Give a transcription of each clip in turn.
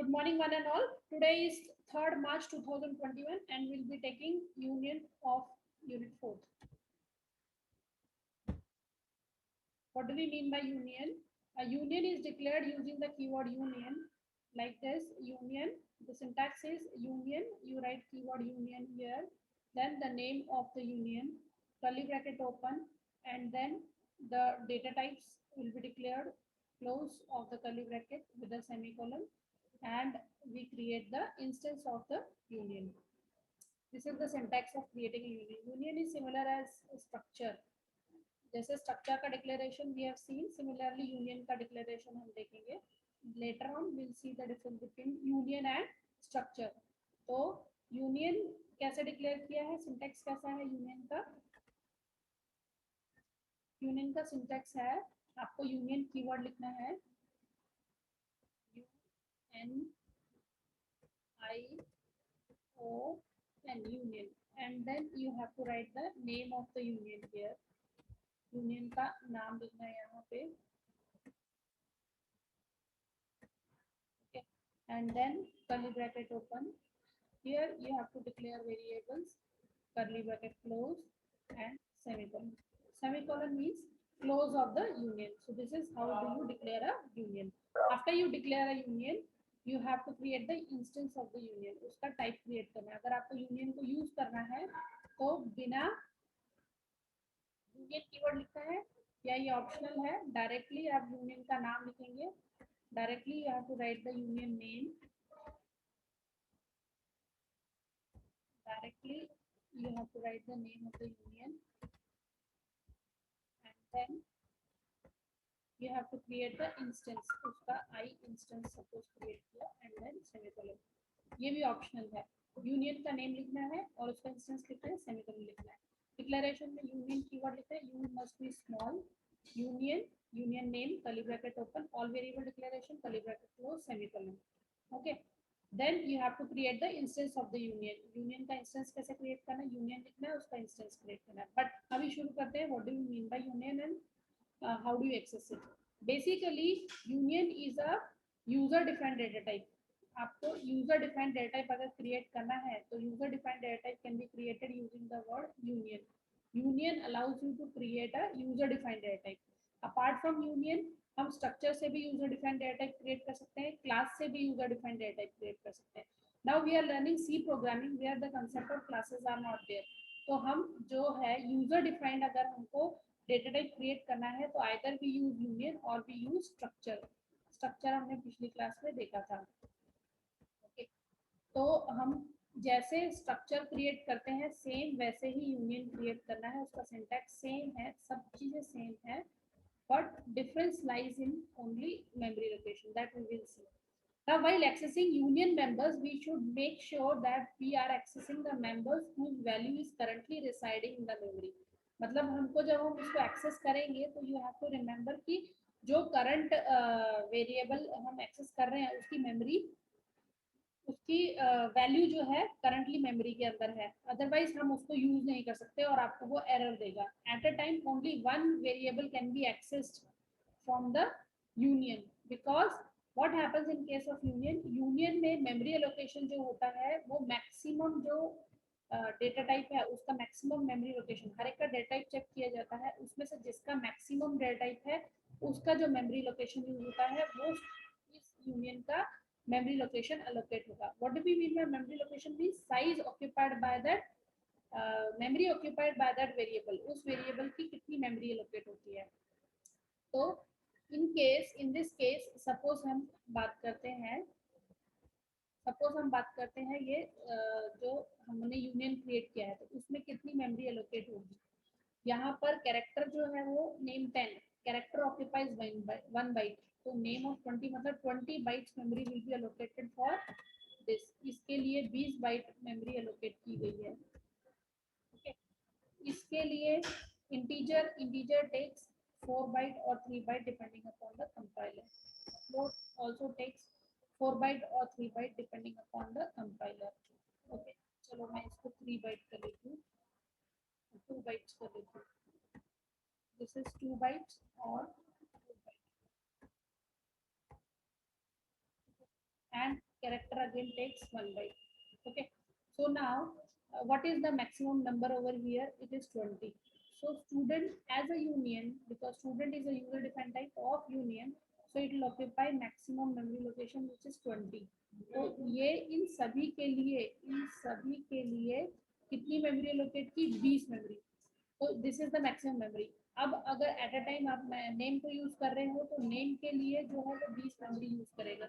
Good morning, one and all. Today is 3rd March 2021 and we'll be taking Union of Unit 4th. What do we mean by union? A union is declared using the keyword union like this. Union, the syntax is union. You write keyword union here. Then the name of the union, curly bracket open, and then the data types will be declared, close of the curly bracket with a semicolon, and we create the instance of the union. This is the syntax of creating a union. Union is similar as structure. जैसे structure का declaration we have seen, similarly union का declaration हम देखेंगे later on. Will see the difference between union and structure. तो union कैसे declare किया है, syntax कैसा है यूनियन का? यूनियन का सिंटैक्स है, आपको यूनियन कीवर्ड लिखना है, UNION, and then you have to write the name of the union here. Union का नाम लिखना है यहाँ पे, okay. And then curly bracket open. Here you have to declare variables, curly bracket close and semicolon. Semicolon means close of the union. So this is how do you declare a union. After you declare a union, you have to create the instance of the union. उसका type create करना है. अगर आपको union को use करना है तो बिना union कीवर्ड लिखना है या ये ऑप्शनल है, डायरेक्टली आप यूनियन का नाम लिखेंगे. Directly you have to write the union name. Directly you have to write the name of the union and then you have to create the instance. उसका आई इंस्टेंस सपोज क्रिएट किया and then semicolon. ये भी optional है. Union का name लिखना है और उसका इंस्टेंस लिखना है, सेमीकोलन लिखना है. डिक्लेरेशन में यूनियन कीवर्ड लिखते हैं, you must be small, union, union name, curly bracket open, all variable declaration, curly bracket close, semicolon. Okay. Then you have to create the instance of the union. Union का instance कैसे create करना है, union लिखना है, उसका instance create करना है. But अभी शुरू करते हैं, what do you mean by union and how do you access it. Basically union is a user defined data type. आपको यूजर डिफाइंड डेटा टाइप अगर क्रिएट करना है तो user defined data type can be created using the word union. Union allows you to create a user defined data type. Apart from union हम structure से भी user defined data type create कर सकते हैं, class से भी user defined data type create कर सकते हैं. Now we are learning C programming where the concept of classes are not there. तो हम जो है यूजर डिफाइंड अगर हमको डेटा टाइप क्रिएट करना है तो आइदर वी यूज यूनियन और वी यूज स्ट्रक्चर. स्ट्रक्चर हमने पिछली क्लास में देखा था. ओके. तो हम जैसे स्ट्रक्चर क्रिएट करते हैं सेम वैसे ही यूनियन क्रिएट करना है. उसका सिंटैक्स सेम है, सब चीजें सेम है, but difference lies in only memory location that we will see. Now while accessing union members, we should make sure that we are accessing the members whose value is currently residing in the memory. मतलब हमको जब हम उसको access करेंगे तो you have to remember कि जो current variable हम एक्सेस कर रहे हैं उसकी मेमोरी, उसकी वैल्यू जो है करंटली मेमोरी के अंदर है. अदरवाइज हम उसको यूज नहीं कर सकते और आपको वो एरर देगा. Eight a time only one variable can be accessed from the union because what happens in case of union, union में मेमोरी एलोकेशन जो होता है वो मैक्सिमम जो डेटा टाइप है उसका मैक्सिमम मेमोरी लोकेशन, हर एक का डेटा टाइप चेक किया जाता है, उसमें से जिसका मैक्सिमम डेटा टाइप है उसका जो मेमोरी लोकेशन यूज होता है वो इस यूनियन का memory location allocate होगा. What do we mean by memory location? means size occupied by that memory occupied by that variable. उस variable की कितनी memory allocate होती है. तो in this case suppose हम बात करते हैं ये जो हमने यूनियन क्रिएट किया है तो उसमें कितनी मेमोरी एलोकेट होगी. यहाँ पर कैरेक्टर जो है वो नेम 10, कैरेक्टर ऑक्यूपाइज 1 बाइट. तो नेम ऑफ 20 मतलब 20 bytes memory will B allocated for this. इसके लिए 20 बाइट मेमोरी एलोकेट की गई है. ओके. इसके लिए इंटीजर टेक्स 4 बाइट और 3 byte depending upon the compiler. Float also takes 4 byte और 3 byte depending upon the compiler. Okay. चलो मैं इसको 3 बाइट कर लेती हूँ, 2 बाइट्स कर लेती हूँ. दिस इज 2 बाइट्स और 2 byte. And character again takes 1 byte. Okay, so now what is the maximum number over here? It is 20. So student as a union, because student is a user defined type of union, so it will occupy maximum memory location which is 20. तो ये इन सभी के लिए कितनी memory allocate की? 20 memory. तो this is the maximum memory. अब अगर एट अ टाइम आप नेम को यूज कर रहे हो तो नेम के लिए जो है वो 20 मेमोरी यूज करेगा.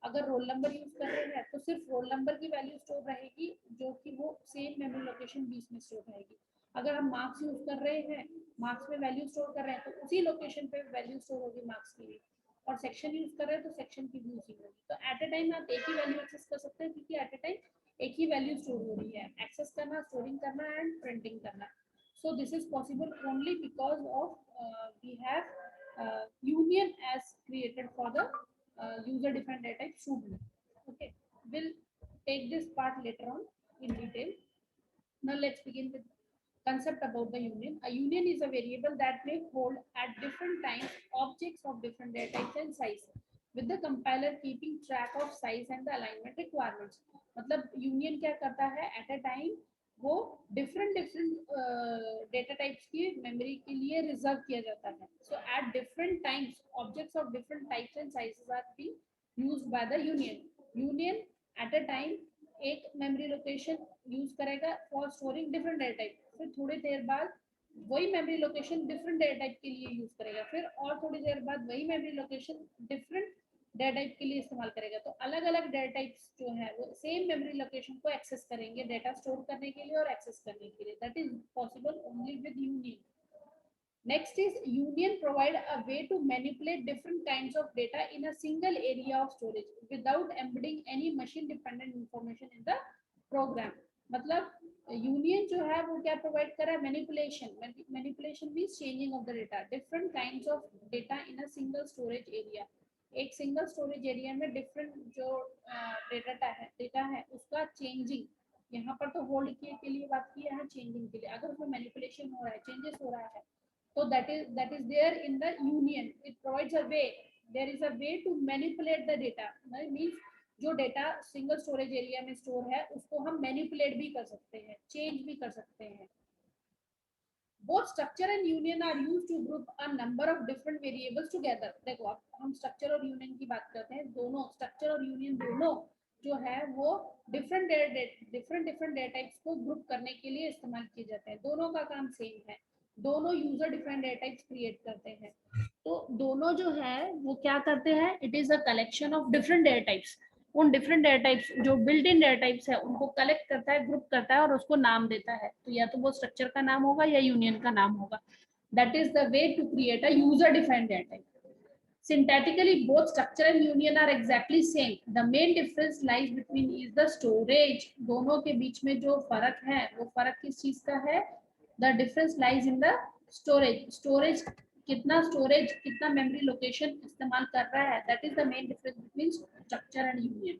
अगर रोल नंबर यूज कर रहे हैं तो सिर्फ रोल नंबर की वैल्यू स्टोर रहेगी, जो कि वो सेम मेमोरी लोकेशन 20 में स्टोर रहेगी. अगर हम मार्क्स यूज कर रहे हैं, मार्क्स में वैल्यू स्टोर कर रहे हैं, तो उसी लोकेशन पे वैल्यू स्टोर होगी मार्क्स की भी. और सेक्शन यूज कर रहे हैं तो सेक्शन की भी उसी होगी. तो एट अ टाइम आप एक ही वैल्यू एक्सेस कर सकते हैं, क्योंकि एट अ टाइम एक ही वैल्यू स्टोर हो रही है. एक्सेस करना, स्टोरिंग करना एंड प्रिंटिंग करना. So this is possible only because of we have union as created for the user defined data type student. Okay, we'll take this part later on in detail. Now let's begin with concept about the union. A union is a variable that may hold at different times objects of different data types and size, with the compiler keeping track of size and the alignment requirements. मतलब union क्या करता है? At a time वो different data types की memory के लिए reserve किया जाता है. So at different times objects of different types and sizes are being used by the union. Union at a time एक मेमोरी लोकेशन यूज करेगा for storing different data type. फिर थोड़ी देर बाद वही memory location different data type के लिए use करेगा. फिर और थोड़ी देर बाद वही memory location different data type के लिए इस्तेमाल करेगा. तो अलग अलग डेटा टाइप्स जो है वो सेम मेमोरी लोकेशन को एक्सेस करेंगे डेटा स्टोर करने के लिए और एक्सेस करने के लिए. That is possible only with union. Next is union provide a way to manipulate different kinds of data in a single area of storage without embedding any machine dependent information in the program. मतलब union जो है वो क्या provide कर रहा है? Manipulation. Manipulation means changing of the data, different kinds of data in a single storage area. एक single storage area में डिफरेंट जो डेटा है उसका चेंजिंग. यहाँ पर तो होल्ड किए के लिए बात की है, चेंजिंग के लिए. अगर उसमें मैनिपुलेशन हो रहा है, चेंजेस हो रहा है, so that is there in the union. It provides a way, there is a way to manipulate the data. means जो डेटा सिंगल स्टोरेज एरिया में स्टोर है उसको हम मैनिपुलेट भी कर सकते हैं, चेंज भी कर सकते हैं. both structure and union are used to group a number of different variables together. देखो अब हम स्ट्रक्चर और यूनियन की बात करते हैं. दोनों स्ट्रक्चर और यूनियन दोनों जो है वो डिफरेंट डेटा टाइप्स को ग्रुप करने के लिए इस्तेमाल किए जाते हैं. दोनों का काम सेम है, दोनों user different data types create करते हैं. तो दोनों जो है वो क्या करते हैं? It is a collection of different data types. उन डिफरेंट डेटा टाइप्स जो बिल्ट इन डेटा टाइप्स है उनको कलेक्ट करता है, ग्रुप करता है और उसको नाम देता है. तो या तो वो स्ट्रक्चर का नाम होगा या यूनियन का नाम होगा. That is the way to create a user defined data type. Syntactically, both structure and union are exactly same. The main difference lies between is the storage. दोनों के बीच में जो फर्क है वो फर्क किस चीज का है? The difference lies in the storage. Storage कितना स्टोरेज, कितना मेमोरी लोकेशन इस्तेमाल कर रहा है, that is the main difference between structure and union.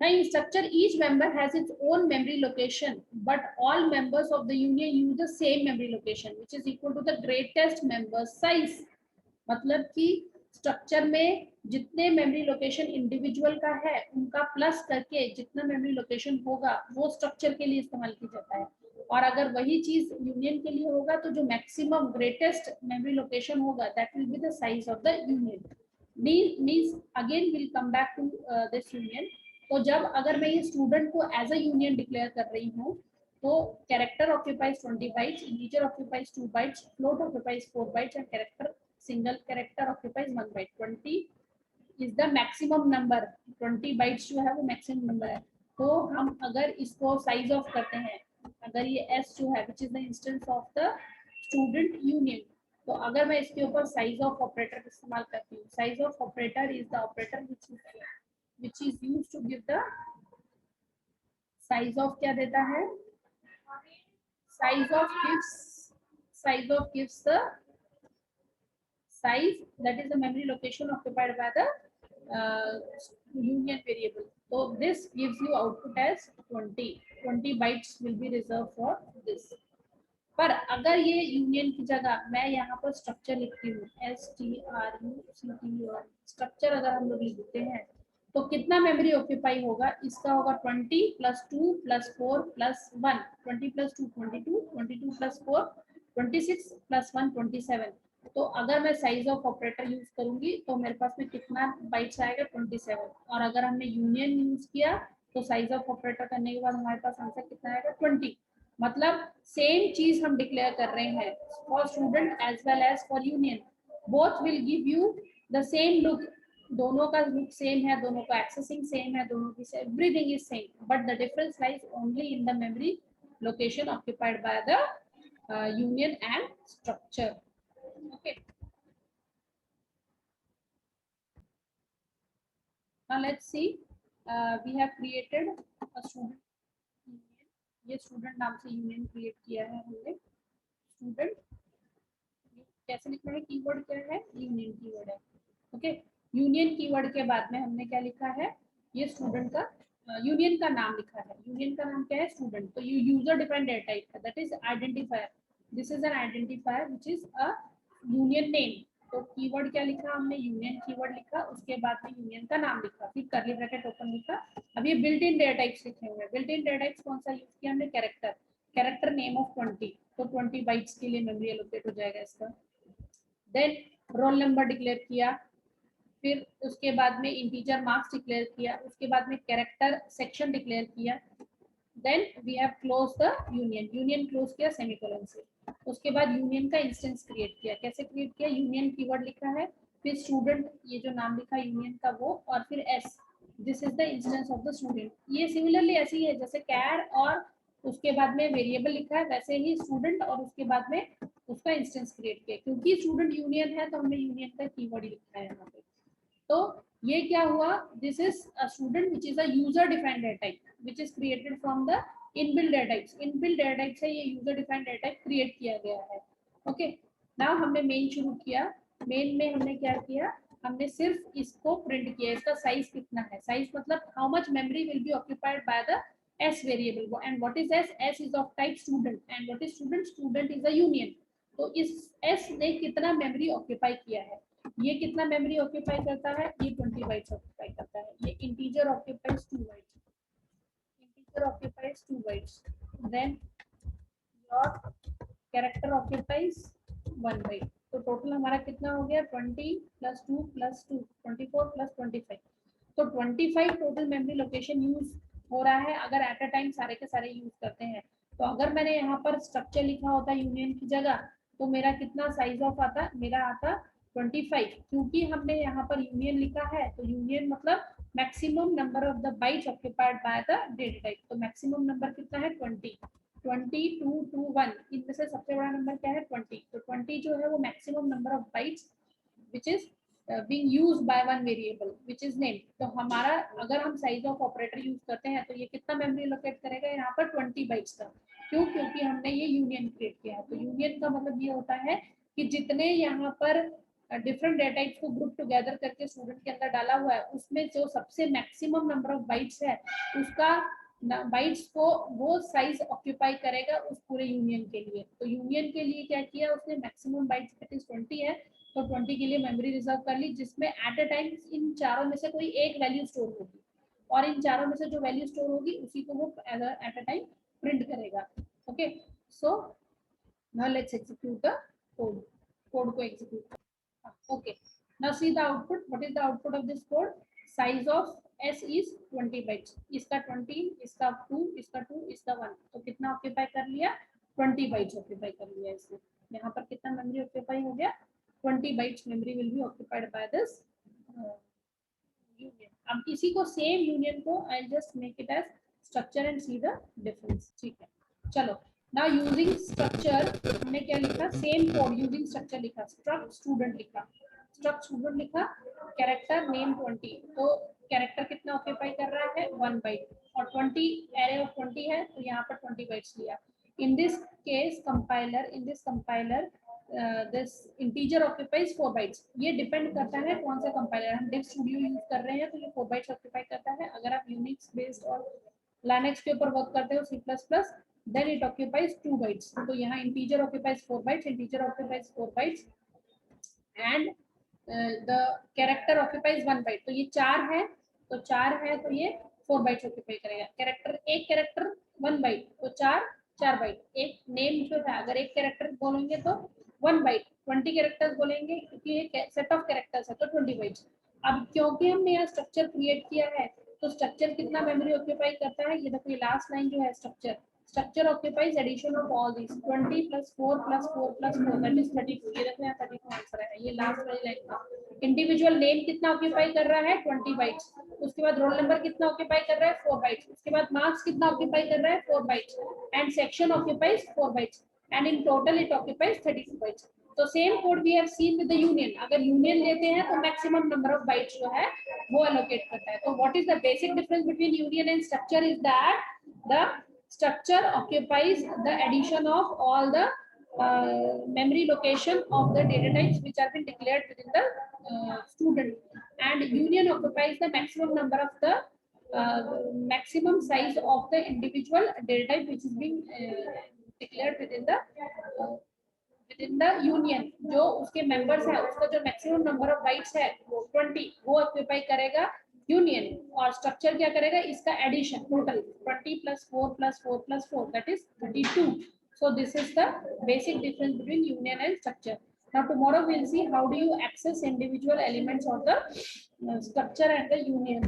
Now in structure each member has its own memory location, but all members of the union use the same memory location which is equal to the greatest member size. मतलब कि structure में जितने memory location individual का है उनका plus करके जितना memory location होगा वो स्ट्रक्चर के लिए इस्तेमाल किया जाता है. और अगर वही चीज यूनियन के लिए होगा तो जो मैक्सिमम ग्रेटेस्ट मेमोरी लोकेशन होगा that will be the size of the union. Means again will come back to this union. तो जब अगर मैं ये स्टूडेंट को एज अ यूनियन डिक्लेयर कर रही हूँ तो character occupies 20 bytes, integer occupies 2 bytes, float occupies 4 bytes and character single character occupies 1 byte. 20 is the maximum number. 20 bytes जो है वो maximum number है. तो हम अगर इसको size off करते हैं, अगर ये S जो है which is the instance of the student union, तो अगर मैं इसके ऊपर size of operator इस्तेमाल करती हूँ, size of operator is the operator which is used to give the size of क्या देता है? size of gives the size, that is the memory location occupied by the union variable. So this gives you output as 20 bytes will be reserved for this. पर अगर ये union की जगह मैं यहाँ पर स्ट्रक्चर लिखती हूँ STRUCTUR, स्ट्रक्चर अगर हम लोग लिखते हैं तो कितना मेमोरी ऑक्यूपाई होगा, इसका होगा 20 + 2 + 4 + 1, 20 + 2 22, 22 + 4 26 + 1 27। तो अगर मैं साइज ऑफ ऑपरेटर यूज करूंगी तो मेरे पास में कितना बाइट्स आएगा 27। और अगर हमने यूनियन यूज किया तो साइज ऑफ ऑपरेटर करने के बाद हमारे पास आंसर कितना आएगा 20। मतलब सेम चीज हम डिक्लेयर कर रहे हैं for student as well as for union, both will give you the same look, दोनों का लुक सेम है, दोनों का एक्सेसिंग सेम है, दोनों की everything is same, but the difference lies only in the memory location occupied by the union and structure. Okay, now let's see, we have created a student union, ये student नाम से union create किया है हमने। student कैसे लिखना है, keyword क्या है, यूनियन कीवर्ड है। ओके, यूनियन कीवर्ड के बाद में हमने क्या लिखा है, ये स्टूडेंट का यूनियन का नाम लिखा है। यूनियन का नाम क्या है, स्टूडेंट। तो ये यूजर डिफाइंड डेटा टाइप है, that is identifier, this is an identifier which is a union name. तो कीवर्ड क्या लिखा हमने, यूनियन कीवर्ड लिखा, उसके बाद में यूनियन का नाम लिखा, फिर कर्ली ब्रैकेट ओपन लिखा। अब ये बिल्ट इन डेटा टाइप्स लिखे हुए हैं। बिल्ट इन डेटा टाइप्स कौन सा यूज किया हमने, कैरेक्टर, कैरेक्टर नेम ऑफ 20, तो 20 बाइट्स के लिए मेमोरी एलोकेट हो जाएगा इसका। देन रोल नंबर डिक्लेयर किया, फिर उसके बाद में इंटीजर मार्क्स डिक्लेयर किया, उसके बाद में कैरेक्टर सेक्शन डिक्लेयर किया। Then we have close the union, union close किया सेमीकोलन से। उसके बाद यूनियन का इंस्टेंस क्रिएट किया, कैसे क्रिएट किया, यूनियन कीवर्ड लिखा है, फिर स्टूडेंट ये जो नाम लिखा यूनियन का वो, और फिर S, this is the instance of the student. ये सिमिलरली ऐसी है जैसे कैर और उसके बाद में वेरिएबल लिखा है, वैसे ही स्टूडेंट और उसके बाद में उसका इंस्टेंस क्रिएट किया। क्योंकि स्टूडेंट यूनियन है तो हमने यूनियन का कीवर्ड ही लिखा है यहाँ पे। तो ये क्या हुआ, this is a student which is a user defined data type which is created from the inbuilt data types. Inbuilt data type से ये user defined data type create किया गया है। ओके, नाउ हमने मेन शुरू किया। मेन में हमने क्या किया, हमने सिर्फ इसको प्रिंट किया, इसका साइज कितना है, साइज मतलब how much memory will be occupied by the s variable. And what is s, s is of type student, and what is student, student is a union. तो इस s ने कितना memory occupy किया है, ये कितना memory occupy करता है, ये 20 बाइट्स ऑक्यूपाई करता है। ये integer occupies 2 bytes, integer occupies 2 bytes. Then your character occupies 1 byte. तो टोटल हमारा कितना हो गया, 20 + 2 + 2 24 + 25। तो 25 टोटल मेमोरी लोकेशन यूज हो रहा है अगर एट अ टाइम सारे के सारे यूज करते हैं। तो अगर मैंने यहाँ पर स्ट्रक्चर लिखा होता यूनियन की जगह, तो मेरा कितना साइज ऑफ आता, मेरा आता 25। क्योंकि हमने यहाँ पर यूनियन लिखा है तो यूनियन मतलब maximum number of the bytes occupied by the data type. तो मैक्सिमम नंबर कितना है 20, 20 2 2 1, इनमें से सबसे बड़ा नंबर क्या है 20। तो 20 जो है वो maximum number of bytes which is being used by one variable which is name। तो हमारा अगर हम साइज ऑफ ऑपरेटर यूज करते हैं तो ये कितना मेमोरी लोकेट करेगा यहाँ पर 20 बाइट्स का। क्यों, क्योंकि हमने ये यूनियन क्रिएट किया है। तो यूनियन का मतलब ये होता है कि जितने यहाँ पर डिफरेंट डेटा टाइप्स को ग्रुप टुगेदर करके स्टूडेंट के अंदर डाला हुआ है, उसमें जो सबसे मैक्सिमम नंबर ऑफ बाइट्स है उसका बाइट्स को वो साइज ऑक्यूपाई करेगा उस पूरे यूनियन के लिए। तो यूनियन के लिए क्या किया उसने, मैक्सिमम बाइट्स दैट इज 20 है, तो 20 के लिए मेमोरी रिजर्व कर ली, जिसमें एट अ टाइम इन चारों में से कोई एक वैल्यू स्टोर होगी, और इन चारों में से जो वैल्यू स्टोर होगी उसी को वो एट अ टाइम प्रिंट करेगा। Okay, so now let's execute the code, code को execute. Okay, now see the output. What is the output of this code? Size of s is 20 bytes, इसका 20, इसका 2, इसका 2, इसका 1। तो कितना ऑक्यूपाई कर लिया, 20 बाइट्स ऑक्यूपाई कर लिया इसने। यहाँ पर कितना मेमोरी ऑक्यूपाई हो गया, 20 bytes memory will be occupied by this union. अब इसी को सेम यूनियन को I just make it as structure and see the difference. ठीक है, चलो नाउ यूजिंग स्ट्रक्चर हमने क्या लिखा, सेम कोड यूजिंग स्ट्रक्चर लिखा, स्ट्रक्ट स्टूडेंट लिखा, स्ट्रक्ट स्टूडेंट लिखा, कैरेक्टर नेम 20। तो कैरेक्टर कितना ऑक्यूपाई कर रहा है 1 बाइट, और 20 एरे ऑफ 20 है तो यहाँ पर 20 बाइट्स लिया। In this case compiler, in this compiler this integer occupies 4 bytes. ये डिपेंड करता है कौन सा कंपाइलर, हम डिव स्टूडियो यूज कर रहे हैं तो ये 4 बाइट्स ऑक्यूपाई करता है। अगर आप यूनिक्स बेस्ड और लिनक्स के ऊपर वर्क करते हो C++, then it occupies 2 bytes। तो यहाँ integer occupies 4 bytes, integer occupies 4 bytes and the character occupies 1 byte। तो ये 4 है तो 4 है तो ये 4 बाइट्स ऑक्यूपाई करेगा। कैरेक्टर, एक कैरेक्टर 1 बाइट, तो 4 बाइट। एक नेम जो है अगर एक कैरेक्टर बोलेंगे तो 1 बाइट, 20 कैरेक्टर्स बोलेंगे क्योंकि ये सेट ऑफ कैरेक्टर्स है तो 20 बाइट्स। अब क्योंकि हमने यहाँ स्ट्रक्चर क्रिएट किया है तो स्ट्रक्चर कितना मेमोरी ऑक्यूपाई करता है, ये देखो ये लास्ट लाइन जो है structure occupies addition of all these 20 plus 4 plus 4 plus 4 that is 32। ये देखो यहाँ 32 आंसर है, ये लास्ट वाली लाइन का। इंडिविजुअल नेम कितना ऑक्यूपाई कर रहा है 20 बाइट्स, उसके बाद रोल नंबर कितना ऑक्यूपाई कर रहा है 4 बाइट्स, उसके बाद मार्क्स कितना ऑक्यूपाई कर रहा है 4 bytes, and section occupies 4 bytes, and in total it occupies 32 bytes. तो same code we have seen with the union. अगर यूनियन लेते हैं तो मैक्सिमम नंबर ऑफ बाइट्स जो है वो एलोकेट करता है। तो what is the basic difference between union and structure is that the structure occupies the addition of all the memory location of the data types which have been declared within the student, and union occupies the maximum number of the maximum size of the individual data type which is being declared within the union। जो उसके members है उसका जो maximum number of bytes है वो 20 वो occupy करेगा union, और स्ट्रक्चर क्या करेगा इसका addition total 20 plus 4 plus 4 plus 4 that is 32। so this is the basic difference between union and structure. Now tomorrow we'll see how do you access individual elements of the structure and the union.